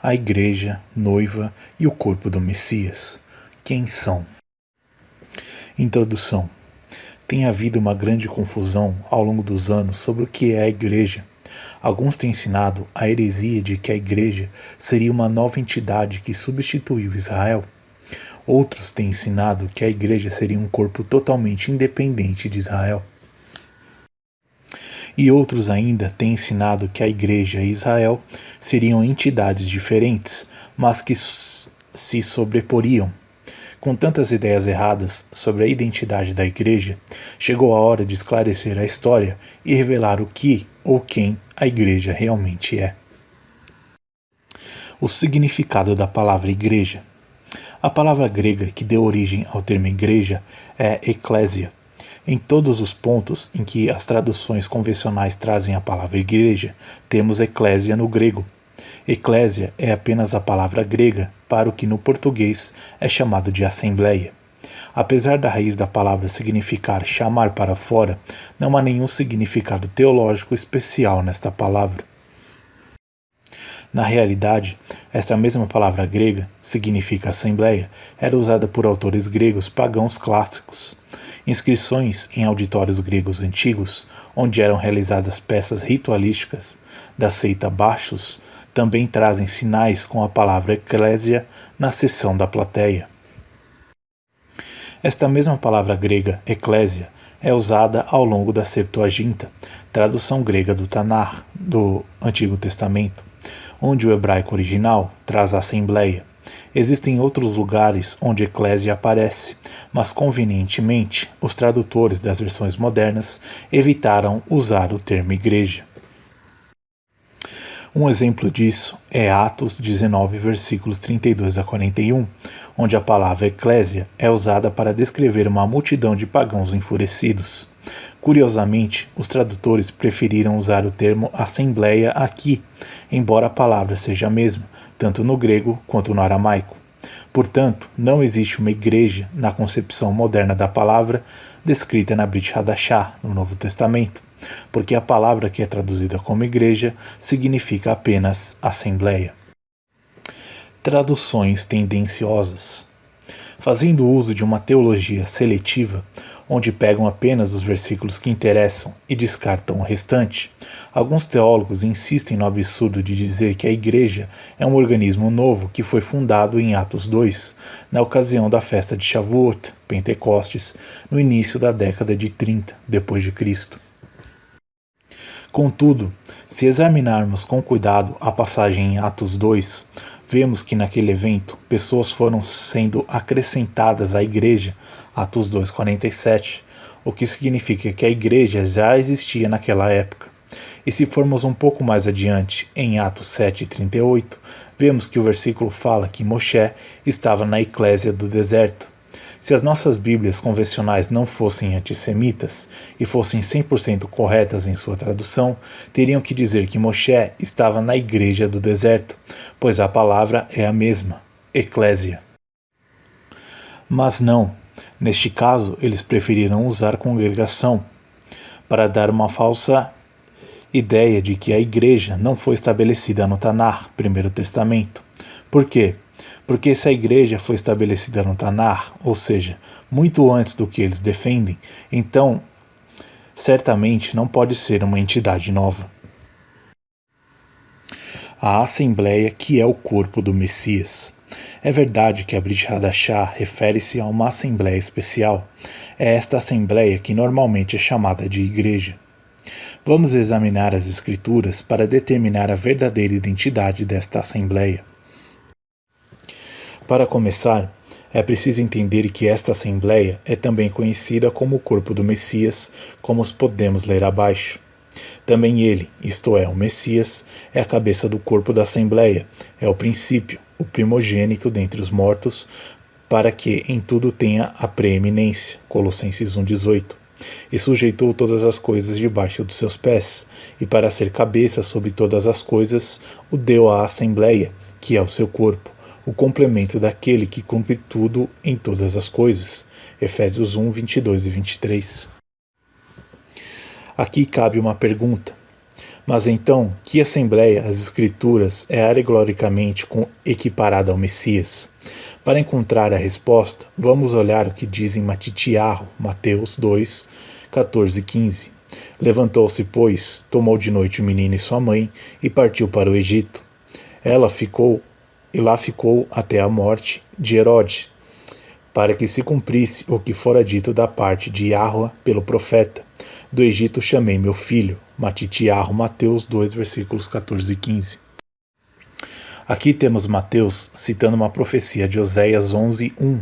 a Igreja, noiva e o corpo do Messias. Quem são? Introdução. Tem havido uma grande confusão ao longo dos anos sobre o que é a Igreja. Alguns têm ensinado a heresia de que a Igreja seria uma nova entidade que substituiu Israel. Outros têm ensinado que a Igreja seria um corpo totalmente independente de Israel. E outros ainda têm ensinado que a Igreja e Israel seriam entidades diferentes, mas que se sobreporiam. Com tantas ideias erradas sobre a identidade da Igreja, chegou a hora de esclarecer a história e revelar o que ou quem a Igreja realmente é. O significado da palavra Igreja. A palavra grega que deu origem ao termo igreja é eclésia. Em todos os pontos em que as traduções convencionais trazem a palavra igreja, temos eclésia no grego. Eclésia é apenas a palavra grega para o que no português é chamado de assembleia. Apesar da raiz da palavra significar chamar para fora, não há nenhum significado teológico especial nesta palavra. Na realidade, esta mesma palavra grega, significa assembleia, era usada por autores gregos pagãos clássicos. Inscrições em auditórios gregos antigos, onde eram realizadas peças ritualísticas da seita Bacchus, também trazem sinais com a palavra eclésia na seção da plateia. Esta mesma palavra grega, eclésia, é usada ao longo da Septuaginta, tradução grega do Tanar, do Antigo Testamento, onde o hebraico original traz a assembleia. Existem outros lugares onde eclésia aparece, mas convenientemente os tradutores das versões modernas evitaram usar o termo igreja. Um exemplo disso é Atos 19, versículos 32 a 41, onde a palavra eclésia é usada para descrever uma multidão de pagãos enfurecidos. Curiosamente, os tradutores preferiram usar o termo assembleia aqui, embora a palavra seja a mesma, tanto no grego quanto no aramaico. Portanto, não existe uma igreja na concepção moderna da palavra descrita na Brit Hadashah, no Novo Testamento, porque a palavra que é traduzida como igreja significa apenas assembleia. Traduções tendenciosas. Fazendo uso de uma teologia seletiva, onde pegam apenas os versículos que interessam e descartam o restante, alguns teólogos insistem no absurdo de dizer que a Igreja é um organismo novo que foi fundado em Atos 2, na ocasião da festa de Shavuot, Pentecostes, no início da década de 30 depois de Cristo. Contudo, se examinarmos com cuidado a passagem em Atos 2, vemos que naquele evento pessoas foram sendo acrescentadas à igreja, Atos 2:47, o que significa que a igreja já existia naquela época. E se formos um pouco mais adiante, em Atos 7:38, vemos que o versículo fala que Moshe estava na eclésia do deserto. Se as nossas Bíblias convencionais não fossem antissemitas e fossem 100% corretas em sua tradução, teriam que dizer que Moshe estava na igreja do deserto, pois a palavra é a mesma, eclésia. Mas não, neste caso eles preferiram usar congregação, para dar uma falsa ideia de que a igreja não foi estabelecida no Tanar, Primeiro Testamento. Por quê? Porque se a igreja foi estabelecida no Tanar, ou seja, muito antes do que eles defendem, então certamente não pode ser uma entidade nova. A Assembleia, que é o corpo do Messias. É verdade que a Brit Hadashah refere-se a uma assembleia especial. É esta assembleia que normalmente é chamada de igreja. Vamos examinar as Escrituras para determinar a verdadeira identidade desta assembleia. Para começar, é preciso entender que esta assembleia é também conhecida como o corpo do Messias, como podemos ler abaixo. Também ele, isto é, o Messias, é a cabeça do corpo da assembleia, é o princípio, o primogênito dentre os mortos, para que em tudo tenha a preeminência, Colossenses 1,18. E sujeitou todas as coisas debaixo dos seus pés, e para ser cabeça sobre todas as coisas, o deu à assembleia, que é o seu corpo, o complemento daquele que cumpre tudo em todas as coisas. Efésios 1, 22 e 23. Aqui cabe uma pergunta. Mas então, que assembleia as Escrituras é alegoricamente equiparada ao Messias? Para encontrar a resposta, vamos olhar o que diz em Matitiarro, Mateus 2, 14 e 15. Levantou-se, pois, tomou de noite o menino e sua mãe, e partiu para o Egito. Lá ficou até a morte de Herodes, para que se cumprisse o que fora dito da parte de Yahua pelo profeta. Do Egito chamei meu filho. Matitiarro, Mateus 2, versículos 14 e 15. Aqui temos Mateus citando uma profecia de Oséias 11:1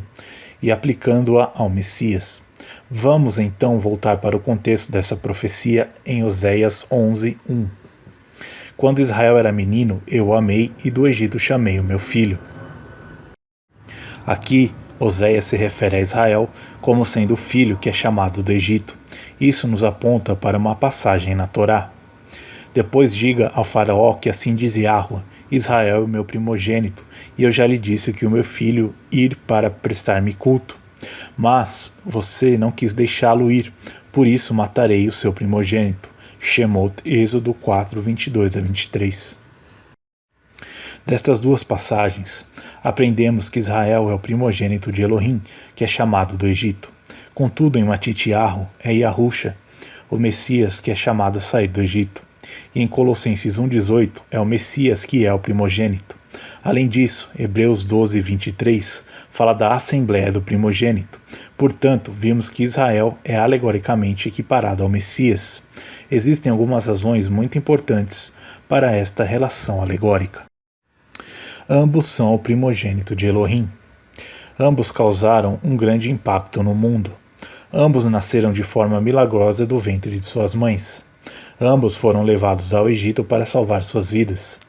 e aplicando-a ao Messias. Vamos então voltar para o contexto dessa profecia em Oséias 11:1. Quando Israel era menino, eu o amei, e do Egito chamei o meu filho. Aqui, Oséias se refere a Israel como sendo o filho que é chamado do Egito. Isso nos aponta para uma passagem na Torá. Depois diga ao faraó que assim diz Yahua: Israel é o meu primogênito, e eu já lhe disse que o meu filho ir para prestar-me culto. Mas você não quis deixá-lo ir, por isso matarei o seu primogênito. Shemot, Êxodo 4, 22 a 23. Destas duas passagens, aprendemos que Israel é o primogênito de Elohim, que é chamado do Egito. Contudo, em Matitiarro é Yahusha, o Messias, que é chamado a sair do Egito. E em Colossenses 1,18 é o Messias que é o primogênito. Além disso, Hebreus 12, 23 fala da Assembleia do Primogênito. Portanto, vimos que Israel é alegoricamente equiparado ao Messias. Existem algumas razões muito importantes para esta relação alegórica. Ambos são o primogênito de Elohim. Ambos causaram um grande impacto no mundo. Ambos nasceram de forma milagrosa do ventre de suas mães. Ambos foram levados ao Egito para salvar suas vidas.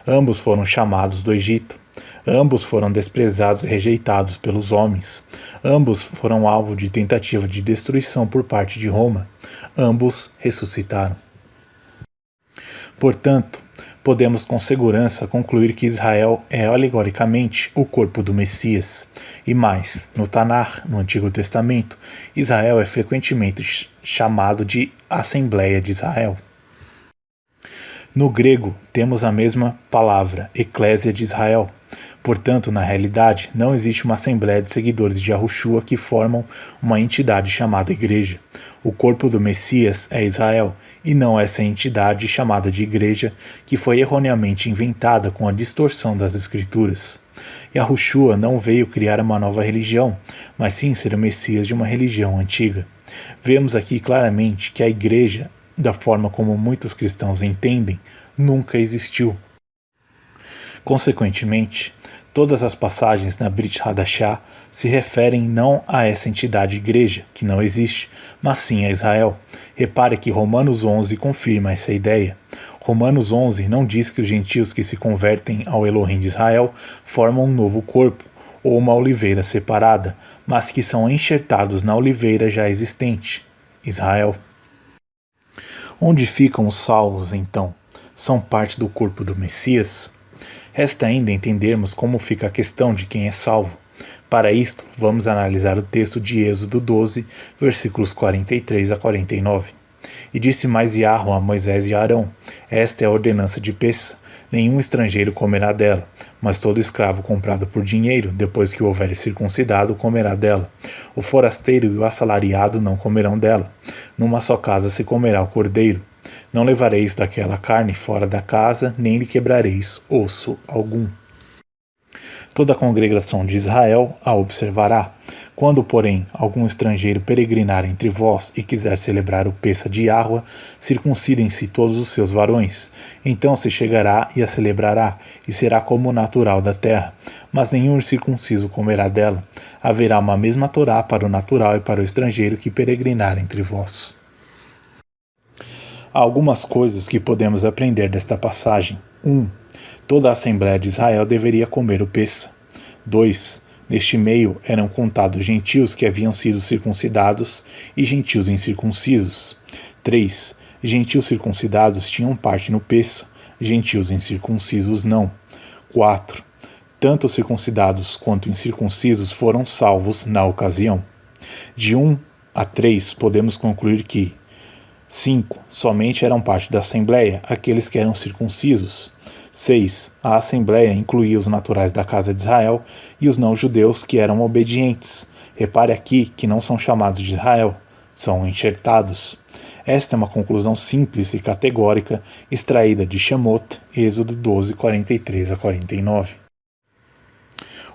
Ambos foram chamados do Egito. Ambos foram desprezados e rejeitados pelos homens. Ambos foram alvo de tentativa de destruição por parte de Roma. Ambos ressuscitaram. Portanto, podemos com segurança concluir que Israel é alegoricamente o corpo do Messias. E mais, no Tanar, no Antigo Testamento, Israel é frequentemente chamado de Assembleia de Israel. No grego, temos a mesma palavra, Eclésia de Israel. Portanto, na realidade, não existe uma assembleia de seguidores de Yahushua que formam uma entidade chamada Igreja. O corpo do Messias é Israel, e não essa entidade chamada de Igreja que foi erroneamente inventada com a distorção das Escrituras. Yahushua não veio criar uma nova religião, mas sim ser o Messias de uma religião antiga. Vemos aqui claramente que a Igreja, da forma como muitos cristãos entendem, nunca existiu. Consequentemente, todas as passagens na Brit Hadashah se referem não a essa entidade igreja, que não existe, mas sim a Israel. Repare que Romanos 11 confirma essa ideia. Romanos 11 não diz que os gentios que se convertem ao Elohim de Israel formam um novo corpo, ou uma oliveira separada, mas que são enxertados na oliveira já existente, Israel. Onde ficam os salvos, então? São parte do corpo do Messias? Resta ainda entendermos como fica a questão de quem é salvo. Para isto, vamos analisar o texto de Êxodo 12, versículos 43 a 49. E disse mais Yahua a Moisés e a Arão: Esta é a ordenança de Pessa. Nenhum estrangeiro comerá dela, mas todo escravo comprado por dinheiro, depois que o houver circuncidado, comerá dela. O forasteiro e o assalariado não comerão dela. Numa só casa se comerá o cordeiro. Não levareis daquela carne fora da casa, nem lhe quebrareis osso algum. Toda a congregação de Israel a observará. Quando, porém, algum estrangeiro peregrinar entre vós e quiser celebrar o Pessa de Yahua, circuncidem-se todos os seus varões. Então se chegará e a celebrará, e será como natural da terra. Mas nenhum circunciso comerá dela. Haverá uma mesma Torá para o natural e para o estrangeiro que peregrinar entre vós. Há algumas coisas que podemos aprender desta passagem. 1. Toda a Assembleia de Israel deveria comer o Pessa. 2. Neste meio eram contados gentios que haviam sido circuncidados e gentios incircuncisos. 3. Gentios circuncidados tinham parte no Pessa, gentios incircuncisos não. 4. Tanto os circuncidados quanto incircuncisos foram salvos na ocasião. De 1 a 3 podemos concluir que 5. Somente eram parte da Assembleia aqueles que eram circuncisos. 6. A Assembleia incluía os naturais da casa de Israel e os não-judeus que eram obedientes. Repare aqui que não são chamados de Israel, são enxertados. Esta é uma conclusão simples e categórica extraída de Shemot, Êxodo 12, 43 a 49.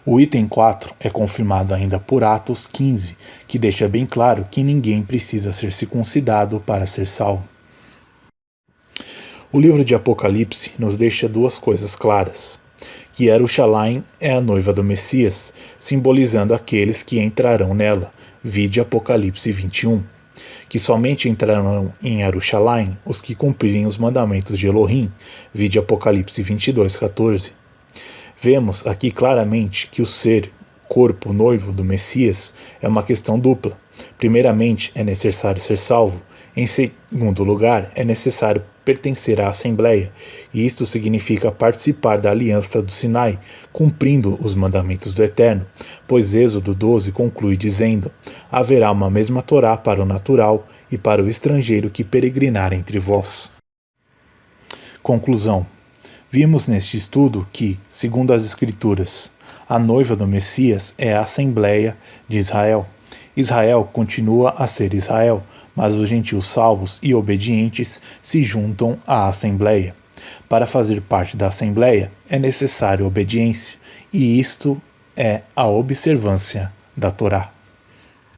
O item 4 é confirmado ainda por Atos 15, que deixa bem claro que ninguém precisa ser circuncidado para ser salvo. O livro de Apocalipse nos deixa duas coisas claras: que Jerusalém é a noiva do Messias, simbolizando aqueles que entrarão nela, vide Apocalipse 21. Que somente entrarão em Jerusalém os que cumprirem os mandamentos de Elohim, vide Apocalipse 22, 14. Vemos aqui claramente que o ser, corpo, noivo do Messias é uma questão dupla. Primeiramente, é necessário ser salvo. Em segundo lugar, é necessário pertencer à Assembleia, e isto significa participar da aliança do Sinai, cumprindo os mandamentos do Eterno, pois Êxodo 12 conclui dizendo: haverá uma mesma Torá para o natural e para o estrangeiro que peregrinar entre vós. Conclusão. Vimos neste estudo que, segundo as Escrituras, a noiva do Messias é a Assembleia de Israel. Israel continua a ser Israel, mas os gentios salvos e obedientes se juntam à Assembleia. Para fazer parte da Assembleia é necessário obediência, e isto é a observância da Torá.